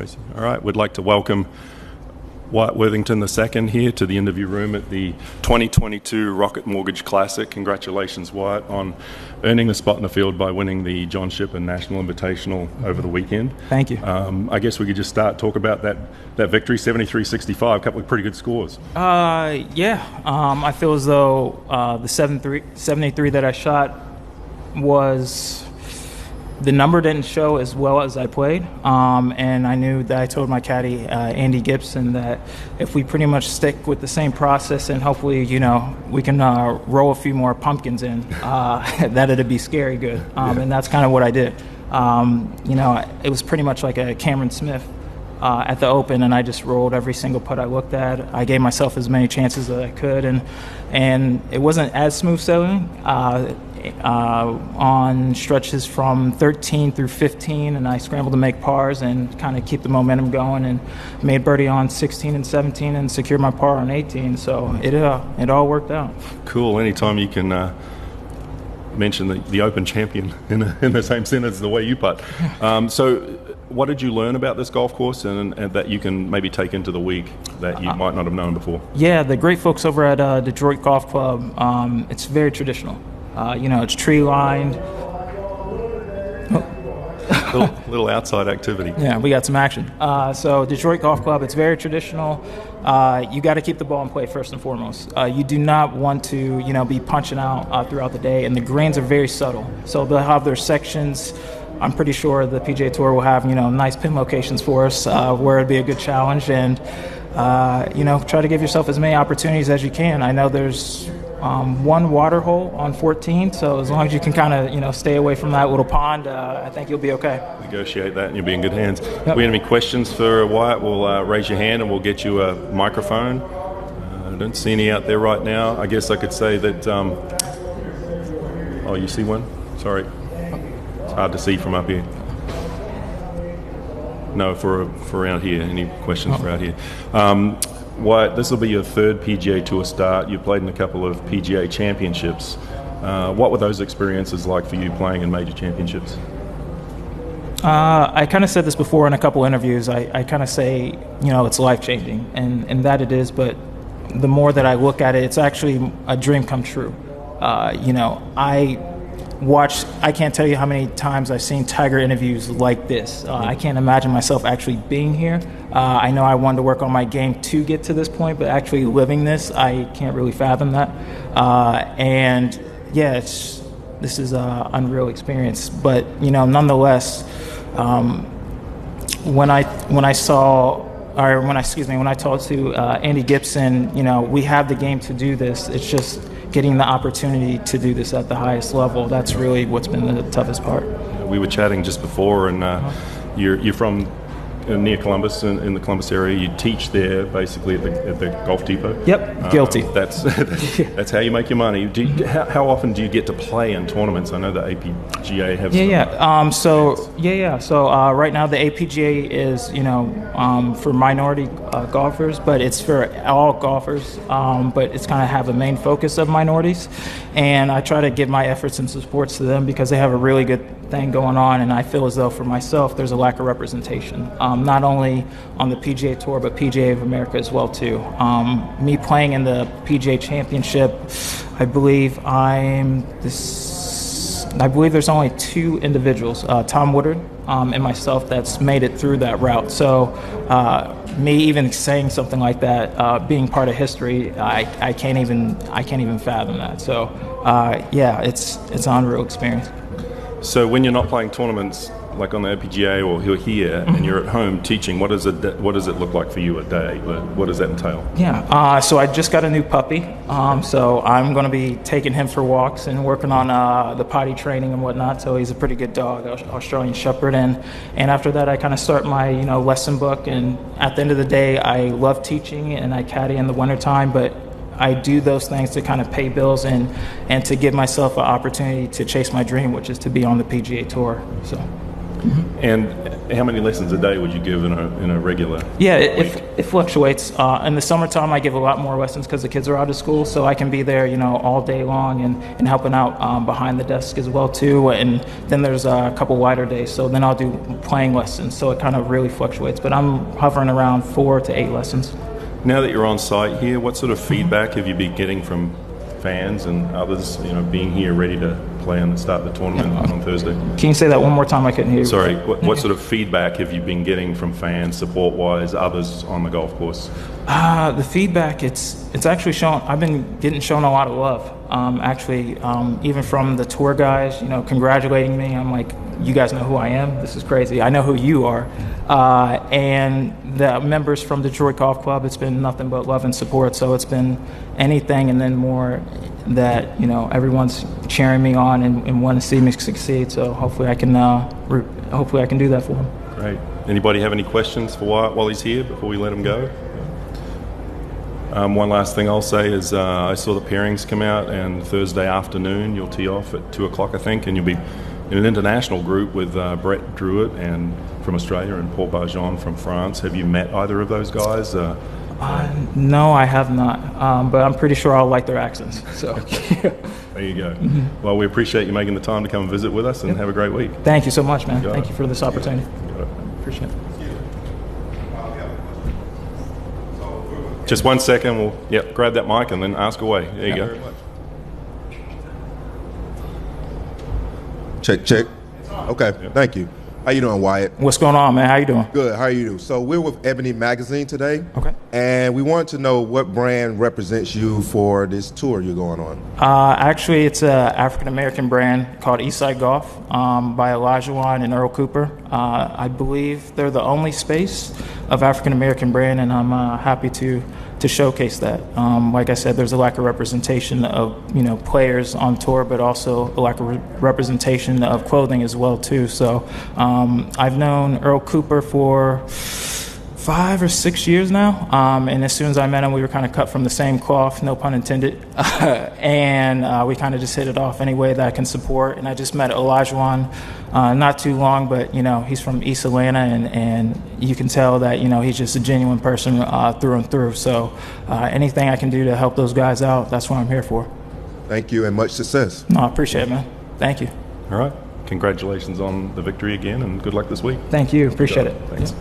All right, we'd like to welcome Wyatt Worthington II here to the interview room at the 2022 Rocket Mortgage Classic. Congratulations, Wyatt, on earning the spot in the field by winning the John Shippen National Invitational over the weekend. Thank you. I guess we could just talk about that victory, 73-65, a couple of pretty good scores. I feel as though the 73 that I shot was... The number didn't show as well as I played, and I knew that I told my caddy, Andy Gibson, that if we pretty much stick with the same process and hopefully, we can roll a few more pumpkins in, that it'd be scary good. And that's kind of what I did. It was pretty much like a Cameron Smith at the Open, and I just rolled every single putt I looked at. I gave myself as many chances as I could, and it wasn't as smooth sailing on stretches from 13 through 15, and I scrambled to make pars and kind of keep the momentum going, and made birdie on 16 and 17 and secured my par on 18. So it all worked out. Cool. Anytime you can mention the Open champion in the same sentence as the way you putt. So what did you learn about this golf course and that you can maybe take into the week that you might not have known before? Yeah, the great folks over at Detroit Golf Club, it's very traditional. It's tree lined. Little outside activity. Yeah, we got some action. So Detroit Golf Club, it's very traditional. You got to keep the ball in play first and foremost. You do not want to, be punching out throughout the day, and the greens are very subtle. So they'll have their sections. I'm pretty sure the PGA Tour will have, nice pin locations for us where it'd be a good challenge, and try to give yourself as many opportunities as you can. I know there's one water hole on 14, so as long as you can kind of stay away from that little pond, I think you'll be okay. Negotiate that and you'll be in good hands. Yep. If we have any questions for Wyatt, we'll raise your hand and we'll get you a microphone. I don't see any out there right now. I guess I could say that you see one? Sorry, it's hard to see from up here. No, for out here. Any questions for out here? Wyatt, this will be your third PGA Tour start. You played in a couple of PGA championships. What were those experiences like for you playing in major championships? I kind of said this before in a couple interviews. I kind of say, it's life-changing, and that it is, but the more that I look at it, it's actually a dream come true. I can't tell you how many times I've seen Tiger interviews like this. I can't imagine myself actually being here. I know I wanted to work on my game to get to this point, but actually living this, I can't really fathom that. This is an unreal experience. But nonetheless, when I talked to Andy Gibson, we have the game to do this. It's just getting the opportunity to do this at the highest level. That's really what's been the toughest part. We were chatting just before, and you're from near Columbus, in the Columbus area. You teach there, basically at the Golf Depot. Yep, guilty. That's how you make your money. How often do you get to play in tournaments? I know the APGA have. So right now the APGA is for minority golfers, but it's for all golfers. But it's kind of have a main focus of minorities, and I try to give my efforts and supports to them because they have a really good thing going on, and I feel as though for myself there's a lack of representation, not only on the PGA Tour but PGA of America as well too. Me playing in the PGA Championship, I believe there's only two individuals, Tom Woodard and myself, that's made it through that route. So me even saying something like that, being part of history, I can't even fathom that. So it's an unreal experience. So when you're not playing tournaments like on the APGA or you're here and you're at home teaching, what does it look like for you a day? What does that entail? So I just got a new puppy, so I'm going to be taking him for walks and working on the potty training and whatnot. So he's a pretty good dog, Australian Shepherd, and after that I kind of start my lesson book. And at the end of the day, I love teaching and I caddy in the wintertime, but I do those things to kind of pay bills and to give myself an opportunity to chase my dream, which is to be on the PGA Tour. So. And how many lessons a day would you give in a regular Yeah, week? it fluctuates. In the summertime, I give a lot more lessons because the kids are out of school, so I can be there, all day long and helping out behind the desk as well too. And then there's a couple wider days, so then I'll do playing lessons. So it kind of really fluctuates, but I'm hovering around 4 to 8 lessons. Now that you're on site here, what sort of feedback have you been getting from fans and others, being here ready to play and start the tournament on Thursday? Can you say that one more time? I couldn't hear you. Sorry, what sort of feedback have you been getting from fans, support-wise, others on the golf course? The feedback, it's actually shown. I've been getting shown a lot of love. Even from the tour guys, congratulating me. I'm like, you guys know who I am? This is crazy. I know who you are. And the members from Detroit Golf Club, it's been nothing but love and support. So it's been anything and then more that, everyone's cheering me on and want to see me succeed. So hopefully I can do that for them. Great. Anybody have any questions for Wyatt while he's here before we let him go? One last thing I'll say is I saw the pairings come out, and Thursday afternoon you'll tee off at 2 o'clock, I think, and you'll be in an international group with Brett Druitt and from Australia and Paul Barjon from France. Have you met either of those guys? No, I have not, but I'm pretty sure I'll like their accents. So there you go. Well, we appreciate you making the time to come and visit with us, and have a great week. Thank you so much, man. Thank you for this opportunity. Appreciate it. Just 1 second, we'll grab that mic and then ask away. There you go. Check. Okay, thank you. How you doing, Wyatt? What's going on, man? How you doing? Good. How are you doing? So we're with Ebony Magazine today. Okay. And we wanted to know what brand represents you for this tour you're going on. Actually, it's an African-American brand called Eastside Golf by Elijah and Earl Cooper. I believe they're the only space of African-American brand, and I'm happy to showcase that. Like I said, there's a lack of representation of players on tour, but also a lack of representation of clothing as well too. So I've known Earl Cooper for 5 or 6 years now, and as soon as I met him, we were kind of cut from the same cloth, no pun intended, and we kind of just hit it off any way that I can support. And I just met Elijah not too long, but he's from East Atlanta, and you can tell that he's just a genuine person through and through. So anything I can do to help those guys out, that's what I'm here for. Thank you, and much success. No, I appreciate it, man. Thank you. All right. Congratulations on the victory again, and good luck this week. Thank you. Appreciate it. Thanks.